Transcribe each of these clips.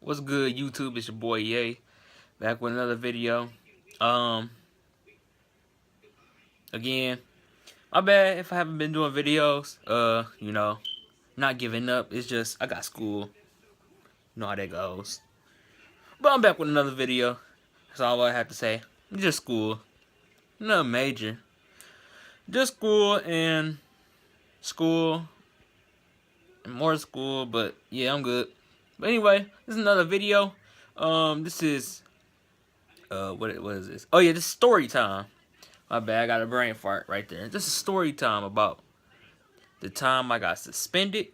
What's good, YouTube? It's your boy Ye, back with another video. Um, Again, my bad if I haven't been doing videos. Not giving up. It's just I got school. You know how that goes. But I'm back with another video. That's all I have to say. Just school. Nothing major. Just school and more school. But yeah, I'm good. But anyway, this is another video. This is what is this? Oh yeah, this is story time. My bad, I got a brain fart right there. This is story time about the time I got suspended.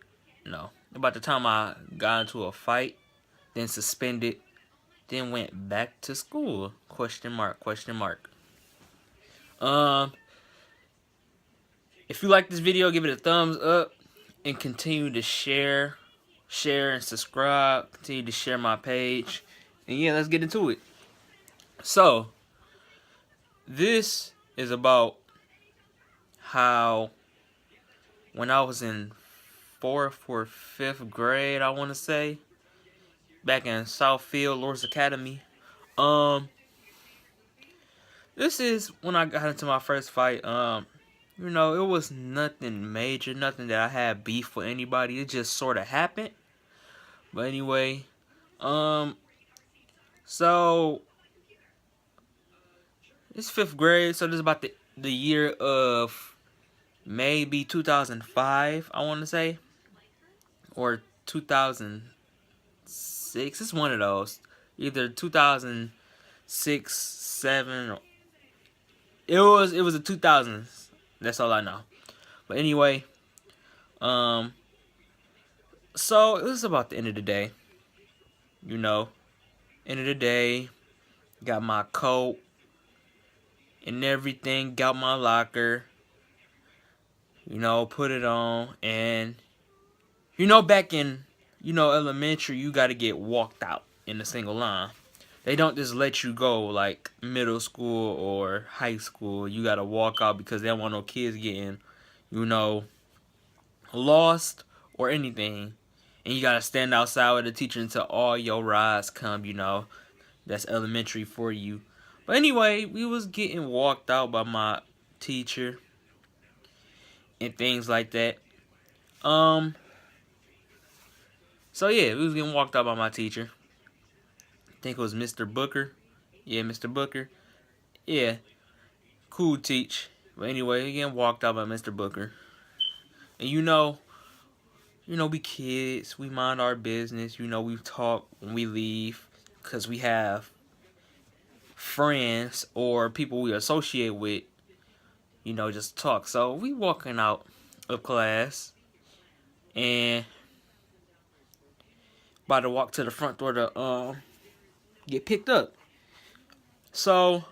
No, about the time I got into a fight, then suspended, then went back to school. Question mark, question mark. Um, if you like this video, give it a thumbs up and continue to share and subscribe. Continue to share my page. And yeah, let's get into it. So, this is about how when I was in 4th or 5th grade, I want to say, back in Southfield, Lourdes Academy. This is when I got into my first fight. It was nothing major, nothing that I had beef with anybody. It just sort of happened. But anyway, so it's 5th grade, so this is about the year of maybe 2005, I want to say, or 2006. It's one of those, either 2006, 7. Or, it was the 2000s. That's all I know. But anyway, so it was about the end of the day. End of the day, got my coat and everything, got my locker, put it on, and back in elementary, you got to get walked out in a single line. They don't just let you go like middle school or high school. You got to walk out because they don't want no kids getting lost or anything. And you got to stand outside with the teacher until all your rides come. That's elementary for you. But anyway, we was getting walked out by my teacher and things like that. So yeah, we was getting walked out by my teacher. I think it was Mr. Booker. Yeah, Mr. Booker. Yeah, cool teach. But anyway, we getting walked out by Mr. Booker. And we kids, we mind our business. We talk when we leave because we have friends or people we associate with, just talk. So we walking out of class and about to walk to the front door to get picked up. So,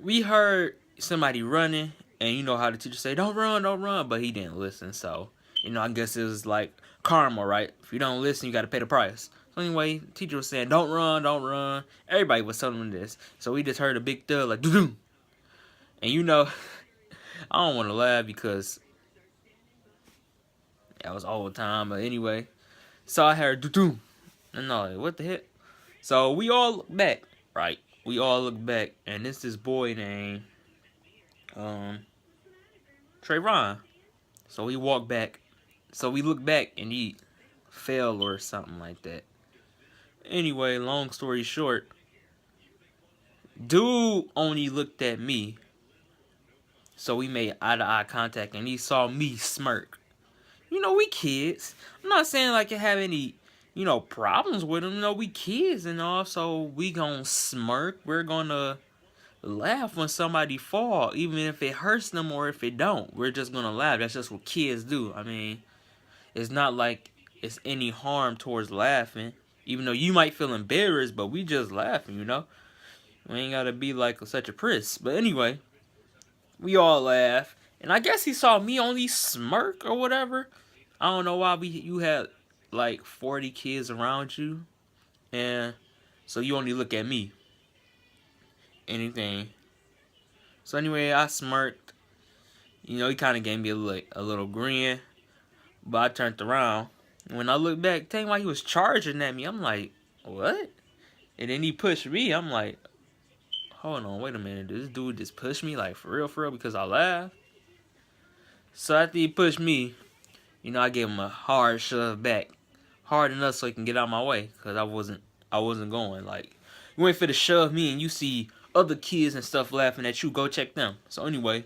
we heard somebody running, and you know how the teacher say, don't run, but he didn't listen. So, I guess it was like karma, right? If you don't listen, you got to pay the price. So anyway, the teacher was saying, don't run. Everybody was telling him this. So we just heard a big thud, like, doo-doo. And I don't want to laugh because that was all the time. But anyway, so I heard doo-doo. And I'm like, what the heck? So we all look back, right? We all look back, and it's this boy named Trayvon. So we walk back. So we look back, and he fell or something like that. Anyway, long story short, dude only looked at me. So we made eye-to-eye contact, and he saw me smirk. We kids. I'm not saying like you have any, problems with them. We kids and all, so we gonna smirk. We're gonna laugh when somebody fall, even if it hurts them or if it don't. We're just gonna laugh. That's just what kids do. I mean, it's not like it's any harm towards laughing. Even though you might feel embarrassed, but we just laughing, We ain't gotta be like such a priss. But anyway, we all laugh. And I guess he saw me only smirk or whatever. I don't know why you had like 40 kids around you. And so you only look at me. Anything. So anyway, I smirked. He kind of gave me a little grin. But I turned around. When I look back, tell me why he was charging at me. I'm like, what? And then he pushed me. I'm like, hold on, wait a minute. This dude just pushed me, like, for real, because I laughed. So after he pushed me, I gave him a hard shove back. Hard enough so he can get out of my way. Because I wasn't going. Like, you ain't finna shove me and you see other kids and stuff laughing at you. Go check them. So anyway,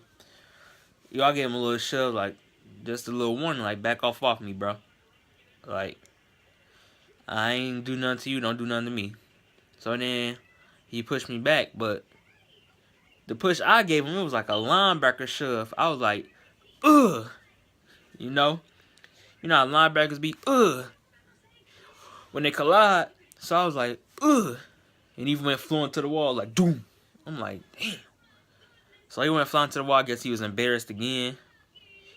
I gave him a little shove, like, just a little warning, like, back off me, bro. Like, I ain't do nothing to you, don't do nothing to me. So then he pushed me back, but the push I gave him, it was like a linebacker shove. I was like, ugh. You know how linebackers be, ugh, when they collide. So I was like, ugh. And he went flying to the wall, like, doom. I'm like, damn. So he went flying to the wall. I guess he was embarrassed again.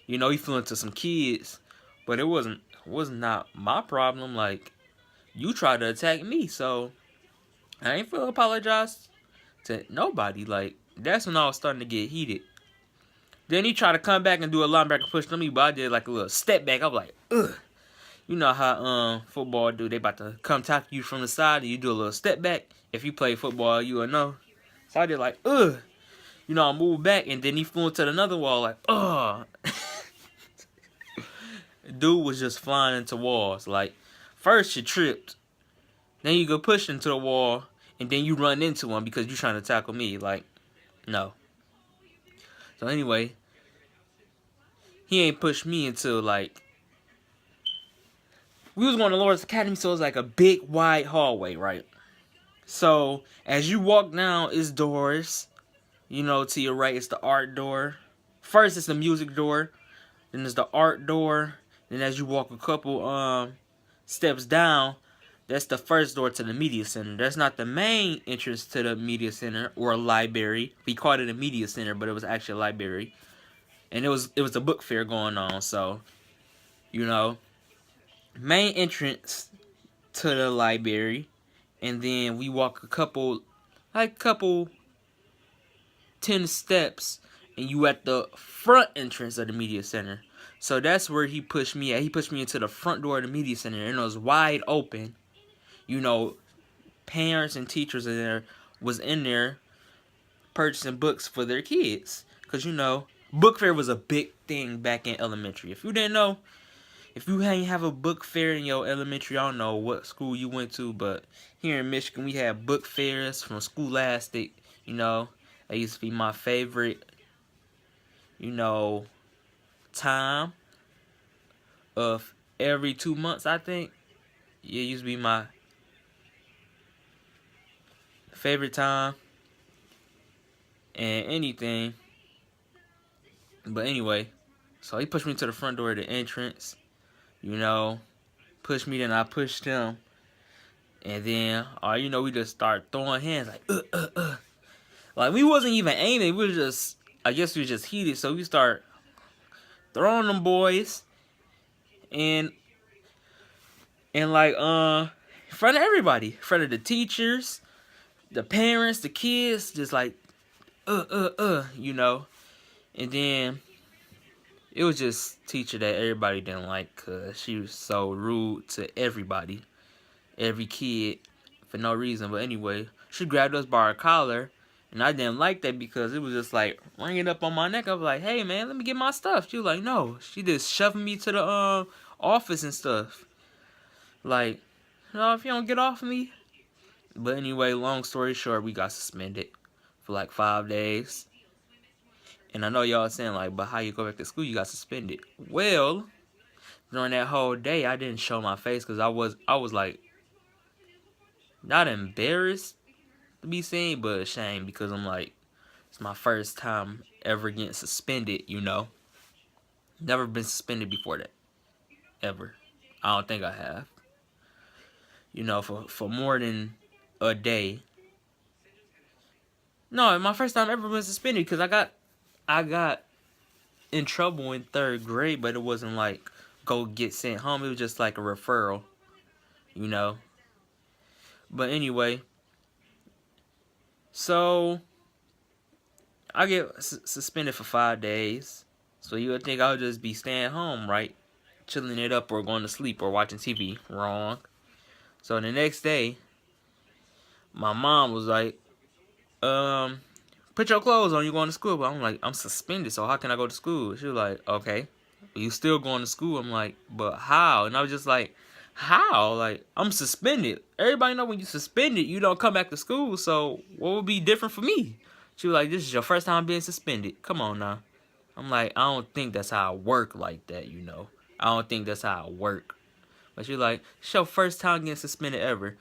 He flew into some kids. But it was not my problem. Like, you tried to attack me, so I ain't feel apologize to nobody. Like, that's when I was starting to get heated. Then he tried to come back and do a linebacker push to me, but I did like a little step back. I was like, ugh. You know how football do? They about to come tackle you from the side, and you do a little step back. If you play football, you will know. So I did like, ugh. I moved back, and then he flew into another wall, like, ugh. Dude was just flying into walls. Like, first you tripped, then you go push into the wall, and then you run into him because you're trying to tackle me. Like, no. So anyway, he ain't pushed me until, like, we was going to Lawrence Academy, so it was like a big, wide hallway, right? So, as you walk down, it's doors. To your right, it's the art door. First, it's the music door. Then there's the art door. Then as you walk a couple steps down, that's the first door to the media center. That's not the main entrance to the media center or a library. We called it a media center, but it was actually a library. And it was a book fair going on. So, main entrance to the library. And then we walk a couple 10 steps, and you at the front entrance of the media center. So that's where he pushed me at. He pushed me into the front door of the media center, and it was wide open. Parents and teachers was in there purchasing books for their kids. Because, book fair was a big thing back in elementary. If you didn't know, if you ain't have a book fair in your elementary, I don't know what school you went to, but here in Michigan, we had book fairs from Scholastic. That used to be my favorite, time of every 2 months, I think. It used to be my favorite time and anything. But anyway, so he pushed me to the front door of the entrance. Pushed me, then I pushed him. And then, we just start throwing hands like, Like, we wasn't even aiming. We were just, I guess we were just heated. So we start throwing them boys. And like, in front of everybody. In front of the teachers, the parents, the kids. Just like, And then, it was just teacher that everybody didn't like. Because she was so rude to everybody. Every kid. For no reason. But anyway, she grabbed us by our collar. And I didn't like that because it was just like ringing up on my neck. I was like, hey man, let me get my stuff. She was like, no. She just shoving me to the office and stuff. Like, if you don't get off of me. But anyway, long story short, we got suspended for like 5 days. And I know y'all saying like, but how you go back to school? You got suspended. Well, during that whole day, I didn't show my face because I was like, not embarrassed to be seen, but ashamed because I'm like, it's my first time ever getting suspended, Never been suspended before that. Ever. I don't think I have. For more than a day. No, my first time ever been suspended because I got in trouble in 3rd grade, but it wasn't like go get sent home. It was just like a referral, But anyway, so I get suspended for 5 days. So you would think I would just be staying home, right? chilling it up or going to sleep or watching TV. Wrong. So the next day, my mom was like, put your clothes on, you going to school. But I'm like, I'm suspended, so how can I go to school? She was like, okay, you still going to school? I'm like, but how? And I was just like, how? Like, I'm suspended. Everybody know when you suspended, you don't come back to school. So what would be different for me? She was like, this is your first time being suspended. Come on now. I'm like, I don't think that's how I work like that, you know. I don't think that's how I work. But she was like, it's your first time getting suspended ever.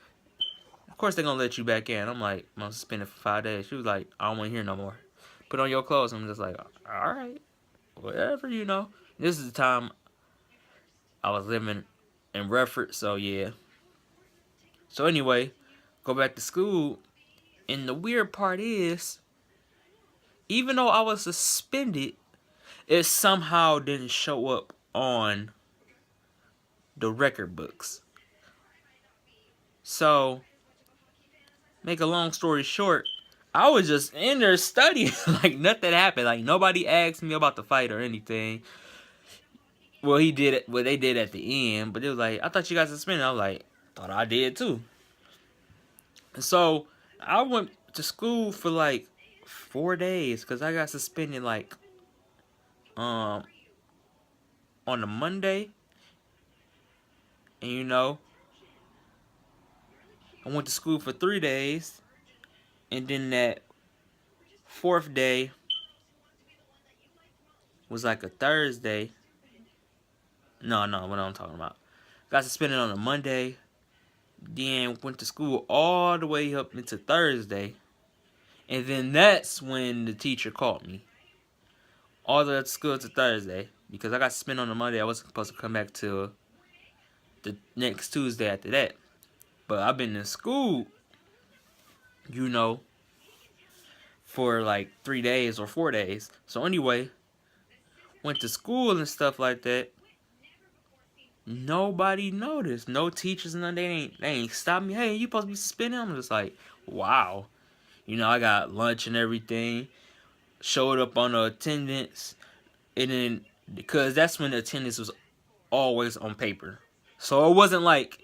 Of course they're gonna let you back in. I'm like, I'm suspended for 5 days. She was like, I don't want to hear no more. Put on your clothes. I'm just like, all right, whatever, you know. This is the time I was living in Redford, so yeah. So anyway, go back to school, and the weird part is, even though I was suspended, it somehow didn't show up on the record books. So, make a long story short, I was just in there studying like nothing happened. Like nobody asked me about the fight or anything. Well, he did it. Well, they did at the end, but it was like, I thought you got suspended. I was like, thought I did too. And so I went to school for like 4 days because I got suspended like on a Monday, and you know, I went to school for 3 days, and then that 4th day was like a Thursday. No, what I'm talking about. Got suspended on a Monday, then went to school all the way up into Thursday, and then that's when the teacher called me. All the way to school to Thursday, because I got suspended on a Monday. I wasn't supposed to come back till the next Tuesday after that. But I've been in school, you know, for like 3 days or 4 days. So anyway, went to school and stuff like that. Nobody noticed. No teachers, none. They ain't stopped me. Hey, you supposed to be suspended? I'm just like, wow. You know, I got lunch and everything. Showed up on the attendance. And then, because that's when the attendance was always on paper. So it wasn't like,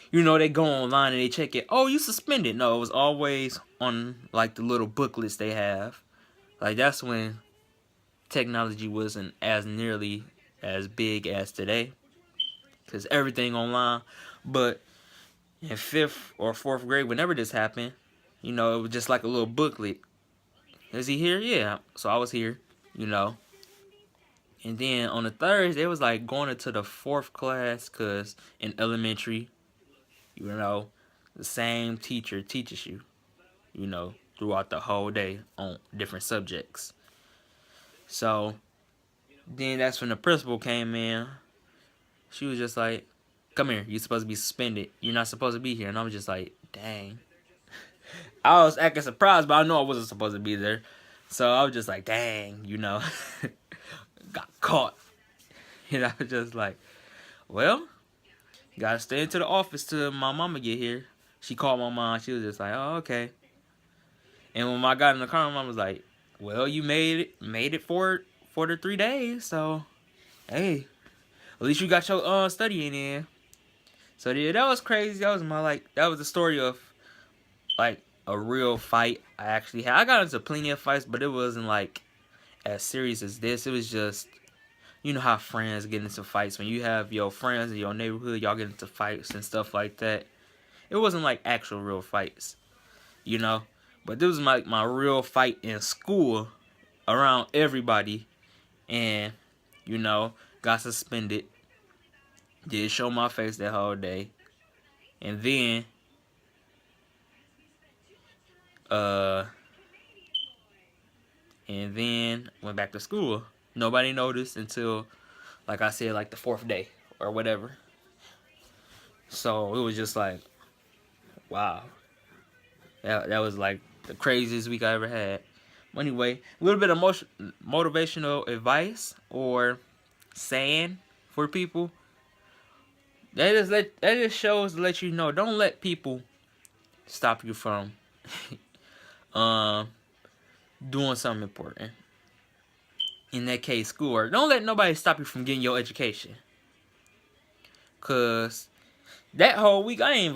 you know, they go online and they check it. Oh, you suspended. No, it was always on like the little booklets they have. Like that's when technology wasn't as nearly as big as today. Because everything online. But in 5th or 4th grade, whenever this happened, you know, it was just like a little booklet. Is he here? Yeah. So I was here, you know. And then on the Thursday, it was like going into the 4th class, because in elementary, you know, the same teacher teaches you, you know, throughout the whole day on different subjects. So then that's when the principal came in. She was just like, come here, you're supposed to be suspended. You're not supposed to be here. And I was just like, dang. I was acting surprised, but I know I wasn't supposed to be there. So I was just like, dang, you know. Got caught. And I was just like, well, gotta stay into the office till my mama get here. She called my mom. She was just like, oh, okay. And when I got in the car, my mom was like, well, you made it for the 3 days. So, hey, at least you got your studying in. So yeah, that was crazy. That was that was the story of like a real fight I actually had. I got into plenty of fights, but it wasn't like as serious as this. It was just, you know how friends get into fights. When you have your friends in your neighborhood, y'all get into fights and stuff like that. It wasn't like actual real fights, you know. But this was my real fight in school around everybody. And, you know, got suspended. Did show my face that whole day. And then, went back to school. Nobody noticed until, like I said, like the 4th day or whatever. So it was just like, wow. That was like the craziest week I ever had. Anyway, a little bit of motivational advice or saying for people. That just shows to let you know, don't let people stop you from doing something important. In that case, school. Or don't let nobody stop you from getting your education. Cause that whole week I ain't